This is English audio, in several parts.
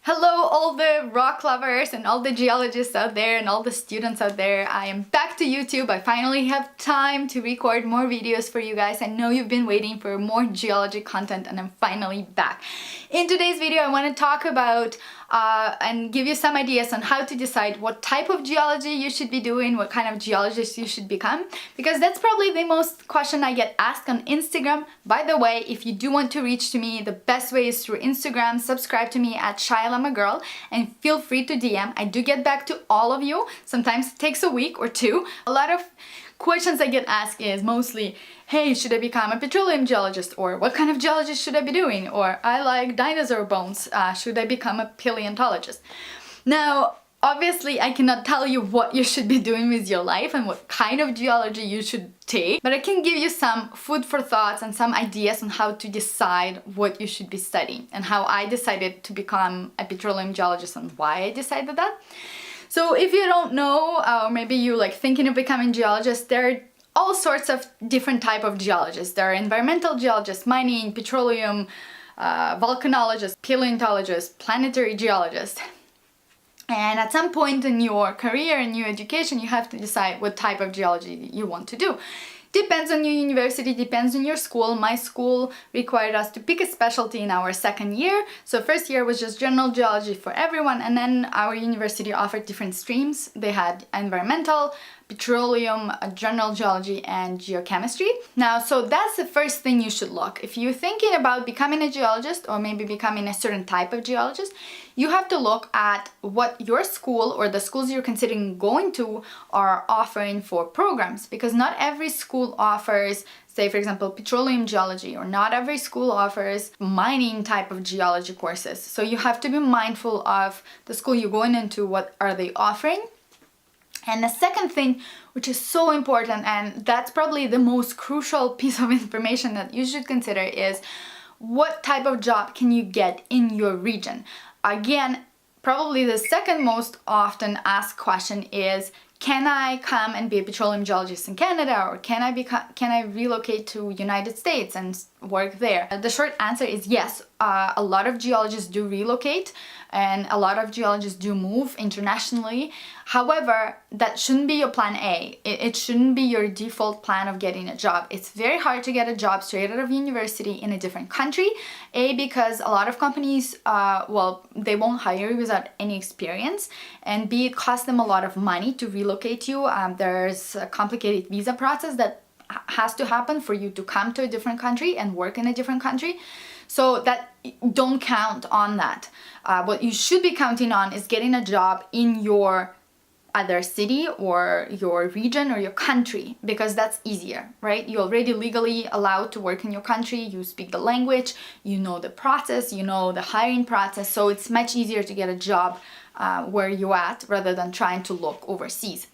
Hello all the rock lovers and all the geologists out there and all the students out there. I am back to YouTube. I finally have time to record more videos for you guys. I know you've been waiting for more geology content and I'm finally back. In today's video I want to talk about and give you some ideas on how to decide what type of geology you should be doing, what kind of geologist you should become, because that's probably the most question I get asked on Instagram. By the way, if you do want to reach to me, the best way is through Instagram. Subscribe to me at ShyLamaGirl and feel free to DM. I do get back to all of you. Sometimes it takes a week or two. A lot of questions I get asked is mostly, hey, should I become a petroleum geologist? Or what kind of geologist should I be doing? Or I like dinosaur bones, should I become a paleontologist? Now, obviously I cannot tell you what you should be doing with your life and what kind of geology you should take, but I can give you some food for thoughts and some ideas on how to decide what you should be studying and how I decided to become a petroleum geologist and why I decided that. So if you don't know, or maybe you like thinking of becoming a geologist, there are all sorts of different type of geologists. There are environmental geologists, mining, petroleum, volcanologists, paleontologists, planetary geologists. And at some point in your career and your education, you have to decide what type of geology you want to do. Depends on your university, depends on your school. My school required us to pick a specialty in our second year. So first year was just general geology for everyone, and then our university offered different streams. They had environmental, petroleum, general geology, and geochemistry. Now, so that's the first thing you should look. If you're thinking about becoming a geologist or maybe becoming a certain type of geologist, you have to look at what your school or the schools you're considering going to are offering for programs, because not every school offers, say for example, petroleum geology, or not every school offers mining type of geology courses. So you have to be mindful of the school you're going into, what are they offering. And the second thing, which is so important, and that's probably the most crucial piece of information that you should consider, is what type of job can you get in your region. Again, probably the second most often asked question is, can I come and be a petroleum geologist in Canada, or can I relocate to United States and work there? The short answer is yes. A lot of geologists do relocate and a lot of geologists do move internationally. However, that shouldn't be your plan A. It shouldn't be your default plan of getting a job. It's very hard to get a job straight out of university in a different country. A, because a lot of companies, they won't hire you without any experience. And B, it costs them a lot of money to relocate you. There's a complicated visa process that has to happen for you to come to a different country and work in a different country. So that, don't count on that. What you should be counting on is getting a job in your other city or your region or your country, because that's easier, right? You're already legally allowed to work in your country, you speak the language, you know the process, you know the hiring process, so it's much easier to get a job where you're at rather than trying to look overseas.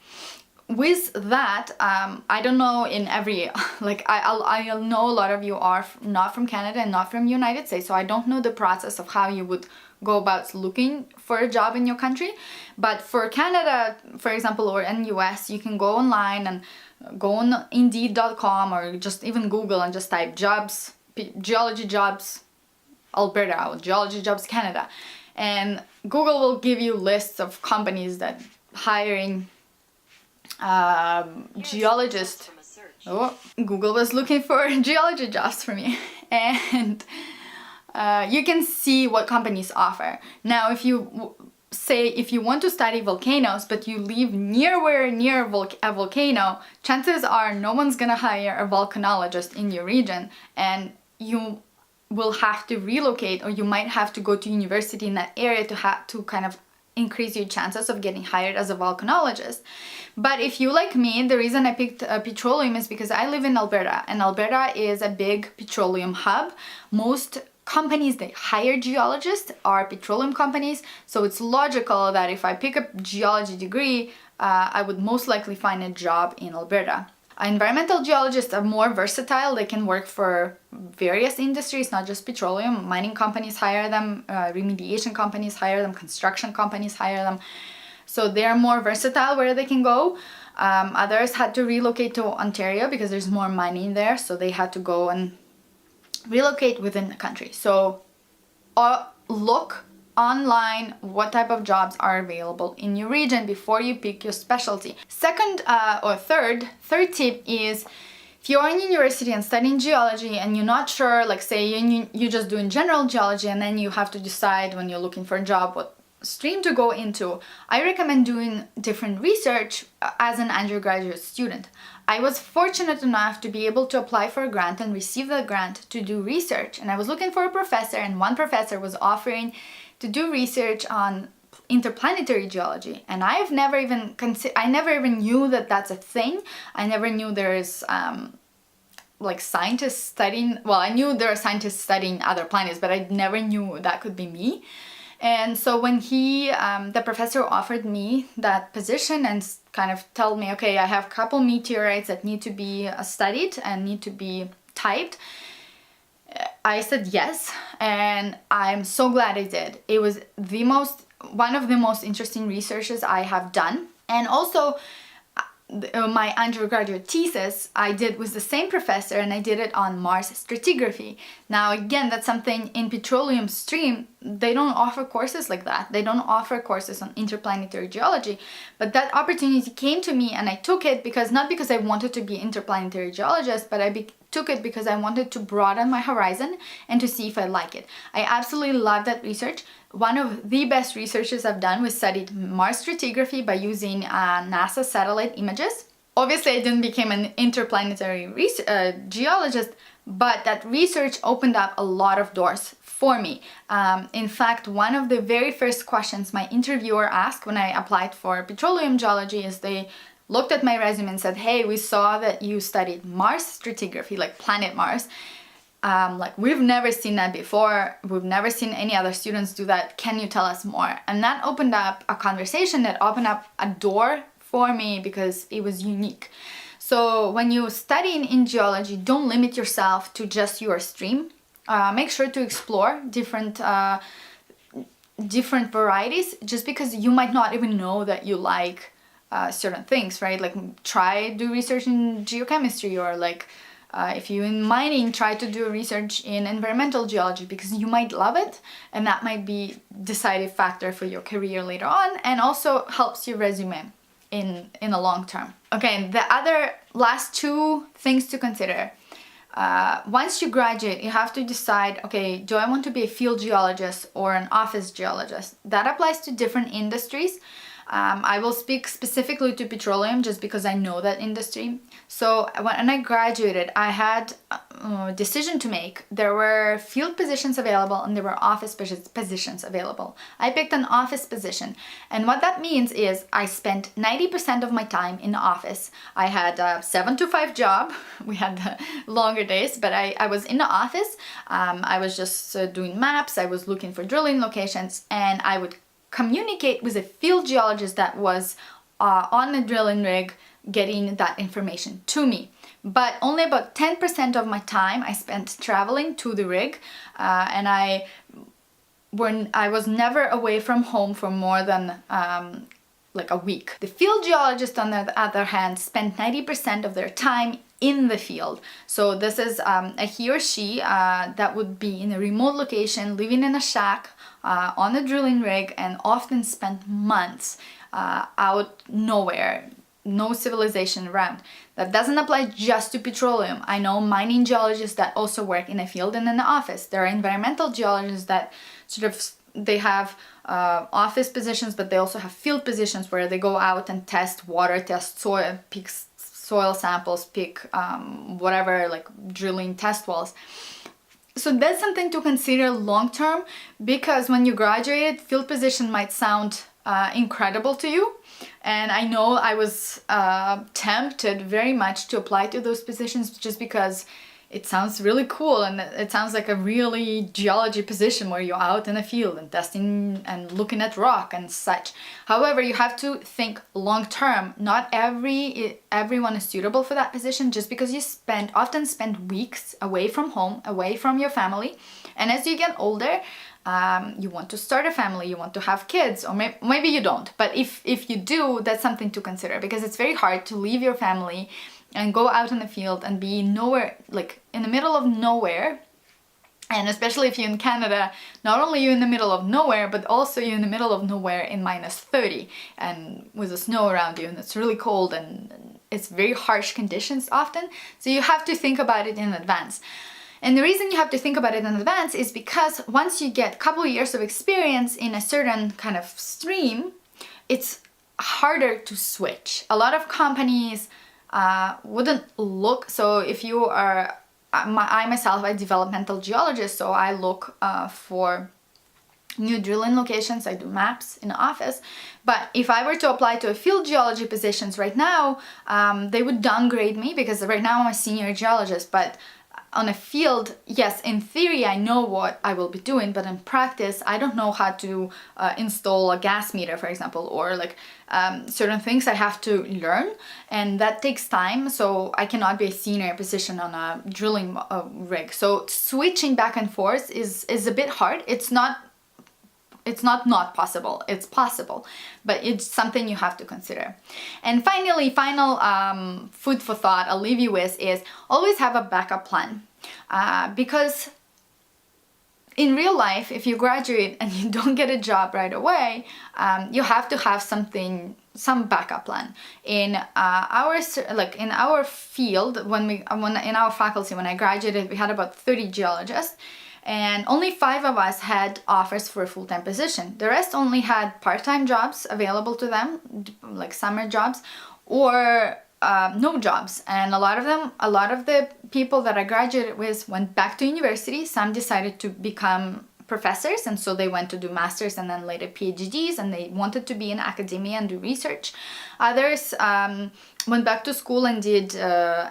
With that, I don't know in every, I know a lot of you are not from Canada and not from United States, so I don't know the process of how you would go about looking for a job in your country. But for Canada, for example, or in US, you can go online and go on Indeed.com or just even Google and just type jobs, geology jobs Alberta or geology jobs Canada. And Google will give you lists of companies that hiring geologist. Oh, Google was looking for geology jobs for me. And you can see what companies offer. Now, if you want to study volcanoes, but you live near a volcano, chances are no one's gonna hire a volcanologist in your region, and you will have to relocate, or you might have to go to university in that area to kind of increase your chances of getting hired as a volcanologist. But if you, like me, the reason I picked petroleum is because I live in Alberta, and Alberta is a big petroleum hub. Most companies that hire geologists are petroleum companies, so it's logical that if I pick a geology degree, I would most likely find a job in Alberta. Environmental geologists are more versatile. They can work for various industries, not just petroleum. Mining companies hire them, remediation companies hire them, construction companies hire them. So they're more versatile where they can go. Others had to relocate to Ontario because there's more mining there, so they had to go and relocate within the country. So look online what type of jobs are available in your region before you pick your specialty. Second or third tip is, if you're in university and studying geology and you're not sure, like say you're just doing general geology and then you have to decide when you're looking for a job what stream to go into, I recommend doing different research as an undergraduate student. I was fortunate enough to be able to apply for a grant and receive the grant to do research, and I was looking for a professor, and one professor was offering to do research on interplanetary geology, and I never even knew that that's a thing. I never knew there's like scientists studying, well, I knew there are scientists studying other planets, but I never knew that could be me. And so when the professor offered me that position and kind of told me, okay, I have a couple meteorites that need to be studied and need to be typed, I said yes, and I'm so glad I did. It was one of the most interesting researches I have done. And also my undergraduate thesis I did with the same professor, and I did it on Mars stratigraphy. Now again, that's something in petroleum stream, they don't offer courses like that. They don't offer courses on interplanetary geology, but that opportunity came to me and I took it not because I wanted to be interplanetary geologist, but I took it because I wanted to broaden my horizon and to see if I like it. I absolutely love that research. One of the best researches I've done was studied Mars stratigraphy by using NASA satellite images. Obviously, I didn't become an interplanetary geologist, but that research opened up a lot of doors for me. In fact, one of the very first questions my interviewer asked when I applied for petroleum geology is they looked at my resume and said, hey, we saw that you studied Mars stratigraphy, like planet Mars. Like, we've never seen that before. We've never seen any other students do that. Can you tell us more? And that opened up a conversation, that opened up a door for me because it was unique. So when you study in geology, don't limit yourself to just your stream. Make sure to explore different varieties, just because you might not even know that you like certain things, right? Like, do research in geochemistry, or like if you're in mining, try to do research in environmental geology, because you might love it and that might be decisive factor for your career later on, and also helps your resume in the long term. Okay, the other last two things to consider. Once you graduate, you have to decide, okay, do I want to be a field geologist or an office geologist? That applies to different industries. I will speak specifically to petroleum just because I know that industry. So when I graduated, I had a decision to make. There were field positions available and there were office positions available. I picked an office position, and what that means is I spent 90% of my time in the office. I had a 7 to 5 job. We had longer days, but I was in the office. I was just doing maps. I was looking for drilling locations, and I would communicate with a field geologist that was on a drilling rig, getting that information to me. But only about 10% of my time I spent traveling to the rig, and I was never away from home for more than like a week. The field geologist, on the other hand, spent 90% of their time in the field. So this is a he or she that would be in a remote location, living in a shack on a drilling rig, and often spent months out nowhere, no civilization around. That doesn't apply just to petroleum. I know mining geologists that also work in a field and in the office. There are environmental geologists that they have office positions, but they also have field positions where they go out and test water, test soil, pick soil samples, pick whatever, like drilling test wells. So that's something to consider long term, because when you graduate, field position might sound incredible to you. And I know I was tempted very much to apply to those positions just because it sounds really cool, and it sounds like a really geology position where you're out in the field and testing and looking at rock and such. However, you have to think long term. Not everyone is suitable for that position, just because you often spend weeks away from home, away from your family. And as you get older, you want to start a family, you want to have kids, or maybe you don't. But if you do, that's something to consider, because it's very hard to leave your family and go out in the field and be nowhere, like in the middle of nowhere, And especially if you're in Canada, not only you're in the middle of nowhere, but also you're in the middle of nowhere in -30 and with the snow around you, and it's really cold and it's very harsh conditions often. So you have to think about it in advance. And the reason you have to think about it in advance is because once you get a couple of years of experience in a certain kind of stream, it's harder to switch. A lot of companies wouldn't look, so if you are, I myself, I'm a developmental geologist, so I look for new drilling locations, I do maps in the office. But if I were to apply to a field geology positions right now, they would downgrade me because right now I'm a senior geologist, but on a field, yes, in theory I know what I will be doing, but in practice I don't know how to install a gas meter, for example, or like certain things I have to learn, and that takes time, so I cannot be a senior position on a drilling rig. So switching back and forth is a bit hard. It's not possible, it's possible, but it's something you have to consider. And finally, final food for thought I'll leave you with is always have a backup plan, because in real life, if you graduate and you don't get a job right away, you have to have some backup plan. In in our field, in our faculty, when I graduated, we had about 30 geologists, and only 5 of us had offers for a full-time position. The rest only had part-time jobs available to them, like summer jobs, or no jobs. And a lot of the people that I graduated with went back to university. Some decided to become professors, and so they went to do masters and then later PhDs, and they wanted to be in academia and do research. Others went back to school and did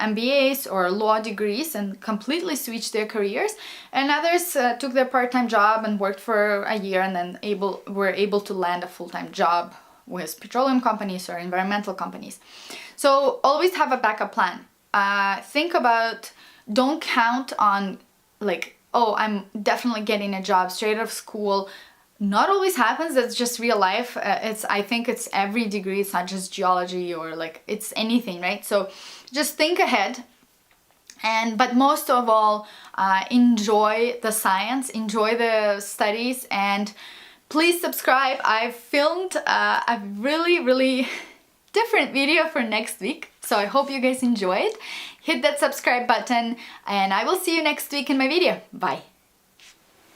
MBAs or law degrees and completely switched their careers. And others took their part-time job and worked for a year and then were able to land a full-time job with petroleum companies or environmental companies. So always have a backup plan. Think about, don't count on like, oh, I'm definitely getting a job straight out of school. Not always happens. That's just real life. I think it's every degree. It's not just geology or like it's anything, right? So just think ahead. But most of all, enjoy the science, enjoy the studies, and please subscribe. I've filmed a really different video for next week, so I hope you guys enjoy it. Hit that subscribe button, and I will see you next week in my video. Bye.